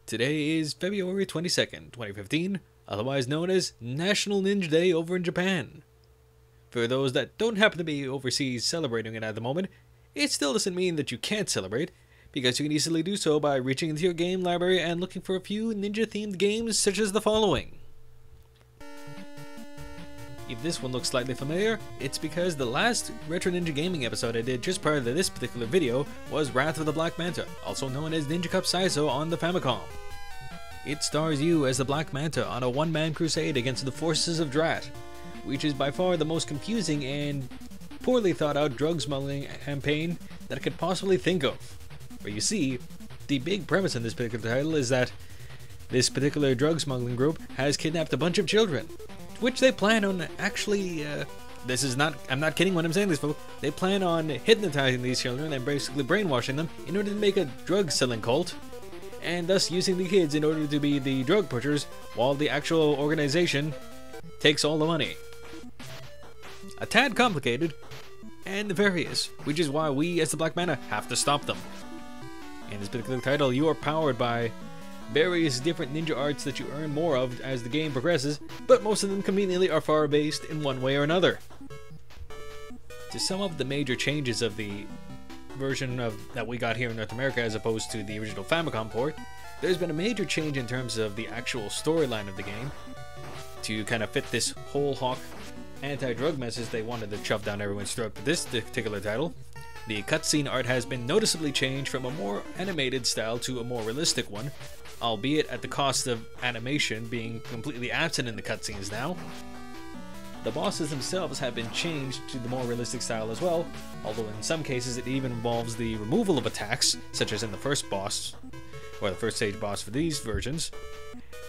Today is February 22nd, 2015, otherwise known as National Ninja Day over in Japan. For those that don't happen to be overseas celebrating it at the moment, it still doesn't mean that you can't celebrate, because you can easily do so by reaching into your game library and looking for a few ninja-themed games such as the following. If this one looks slightly familiar, it's because the last Retro Ninja Gaming episode I did just prior to this particular video was Wrath of the Black Manta, also known as Ninja Cup Saizo on the Famicom. It stars you as the Black Manta on a one-man crusade against the forces of Drat, which is by far the most confusing and poorly thought out drug smuggling campaign that I could possibly think of. But you see, the big premise in this particular title is that this particular drug smuggling group has kidnapped a bunch of children, which they plan on actually, I'm not kidding when I'm saying this, folks. They plan on hypnotizing these children and basically brainwashing them in order to make a drug selling cult, and thus using the kids in order to be the drug pushers while the actual organization takes all the money. A tad complicated and nefarious, which is why we as the Black Manta have to stop them. In this particular title, you are powered by various different ninja arts that you earn more of as the game progresses, but most of them conveniently are far-based in one way or another. To sum up the major changes of the version that we got here in North America as opposed to the original Famicom port, there's been a major change in terms of the actual storyline of the game to kind of fit this whole hawk anti-drug message they wanted to shove down everyone's throat for this particular title. The cutscene art has been noticeably changed from a more animated style to a more realistic one, albeit at the cost of animation being completely absent in the cutscenes now. The bosses themselves have been changed to the more realistic style as well, although in some cases it even involves the removal of attacks, such as in the first boss, or the first stage boss for these versions.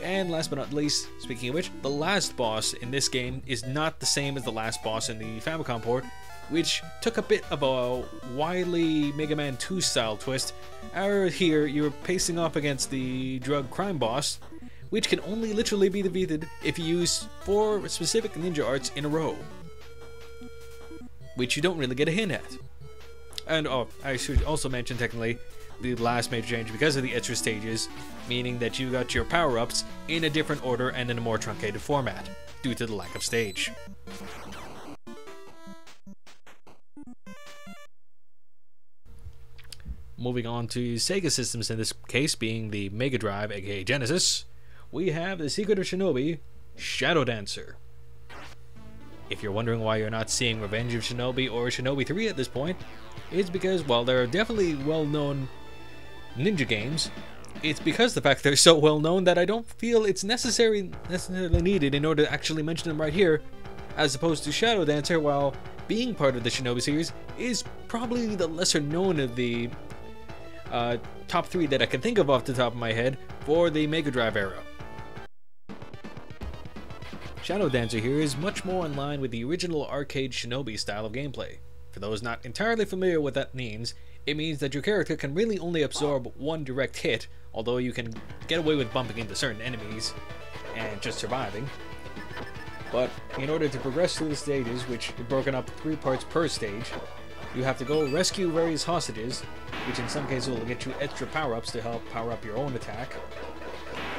And last but not least, speaking of which, the last boss in this game is not the same as the last boss in the Famicom port, which took a bit of a wily Mega Man 2 style twist. Here, you're pacing off against the drug crime boss, which can only literally be defeated if you use 4 specific ninja arts in a row, which you don't really get a hint at. And I should also mention technically the last major change because of the extra stages, meaning that you got your power-ups in a different order and in a more truncated format, due to the lack of stage. Moving on to Sega systems, in this case being the Mega Drive aka Genesis, we have The Secret of Shinobi, Shadow Dancer. If you're wondering why you're not seeing Revenge of Shinobi or Shinobi 3 at this point, it's because while they're definitely well-known ninja games, it's because the fact they're so well-known that I don't feel it's necessarily needed in order to actually mention them right here, as opposed to Shadow Dancer, while being part of the Shinobi series, is probably the lesser known of the top 3 that I can think of off the top of my head for the Mega Drive era. Shadow Dancer here is much more in line with the original arcade Shinobi style of gameplay. For those not entirely familiar with what that means, it means that your character can really only absorb one direct hit, although you can get away with bumping into certain enemies and just surviving. But in order to progress through the stages, which are broken up 3 parts per stage, you have to go rescue various hostages, which in some cases will get you extra power-ups to help power up your own attack,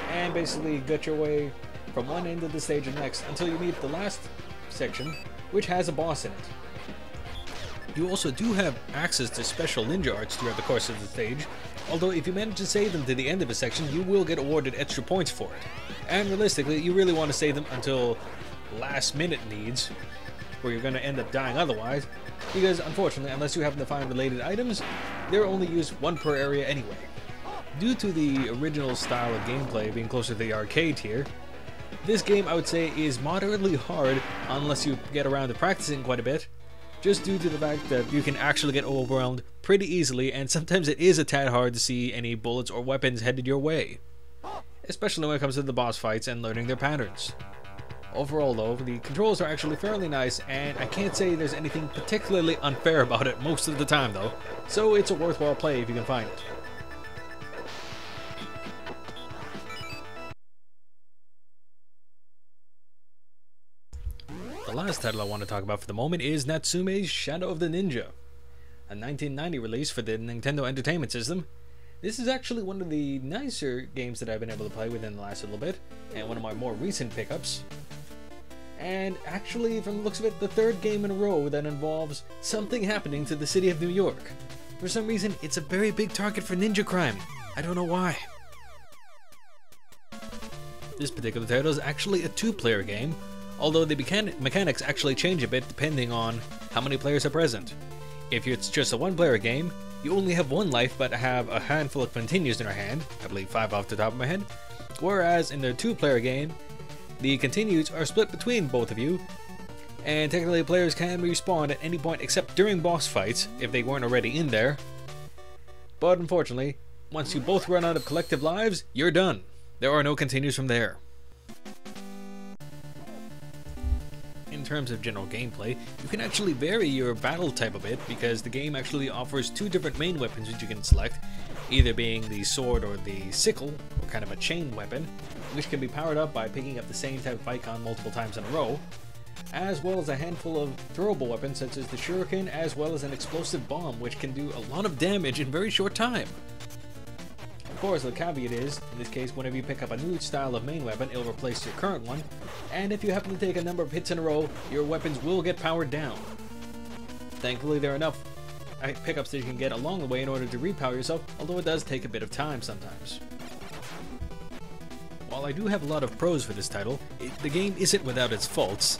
and basically get your way from one end of the stage to the next until you meet the last section, which has a boss in it. You also do have access to special ninja arts throughout the course of the stage, although if you manage to save them to the end of a section, you will get awarded extra points for it. And realistically, you really want to save them until last minute needs, where you're going to end up dying otherwise, because unfortunately, unless you happen to find related items, they're only used 1 per area anyway. Due to the original style of gameplay being closer to the arcade here, this game I would say is moderately hard unless you get around to practicing quite a bit, just due to the fact that you can actually get overwhelmed pretty easily, and sometimes it is a tad hard to see any bullets or weapons headed your way, especially when it comes to the boss fights and learning their patterns. Overall though, the controls are actually fairly nice, and I can't say there's anything particularly unfair about it most of the time though, so it's a worthwhile play if you can find it. The last title I want to talk about for the moment is Natsume's Shadow of the Ninja, a 1990 release for the Nintendo Entertainment System This is actually one of the nicer games that I've been able to play within the last little bit, and one of my more recent pickups. And actually, from the looks of it, the third game in a row that involves something happening to the city of New York. For some reason, it's a very big target for ninja crime. I don't know why. This particular title is actually a two-player game, although the mechanics actually change a bit depending on how many players are present. If it's just a one-player game, you only have one life but have a handful of continues in your hand, I believe 5 off the top of my head, whereas in the two-player game, the continues are split between both of you, and technically players can respawn at any point except during boss fights if they weren't already in there. But unfortunately, once you both run out of collective lives, you're done. There are no continues from there. In terms of general gameplay, you can actually vary your battle type a bit because the game actually offers two different main weapons which you can select, either being the sword or the sickle, or kind of a chain weapon, which can be powered up by picking up the same type of icon multiple times in a row, as well as a handful of throwable weapons such as the shuriken, as well as an explosive bomb which can do a lot of damage in very short time. Of course, the caveat is, in this case, whenever you pick up a new style of main weapon, it'll replace your current one, and if you happen to take a number of hits in a row, your weapons will get powered down. Thankfully, there are enough pickups that you can get along the way in order to repower yourself, although it does take a bit of time sometimes. While I do have a lot of pros for this title, the game isn't without its faults.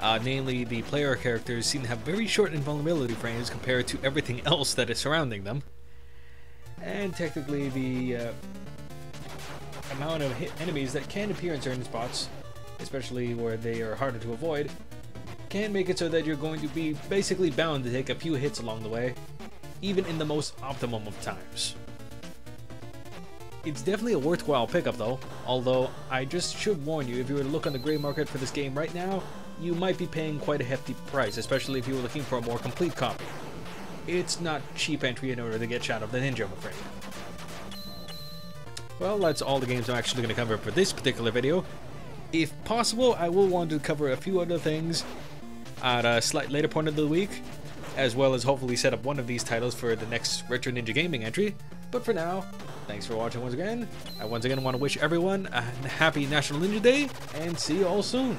Namely, the player characters seem to have very short invulnerability frames compared to everything else that is surrounding them. And technically, the amount of enemies that can appear in certain spots, especially where they are harder to avoid, can make it so that you're going to be basically bound to take a few hits along the way, even in the most optimum of times. It's definitely a worthwhile pickup though, although I just should warn you, if you were to look on the grey market for this game right now, you might be paying quite a hefty price, especially if you were looking for a more complete copy. It's not cheap entry in order to get Shadow of the Ninja, I'm afraid. Well, that's all the games I'm actually going to cover for this particular video. If possible, I will want to cover a few other things at a slight later point of the week, as well as hopefully set up one of these titles for the next Retro Ninja Gaming entry. But for now, thanks for watching once again. I once again want to wish everyone a happy National Ninja Day, and see you all soon.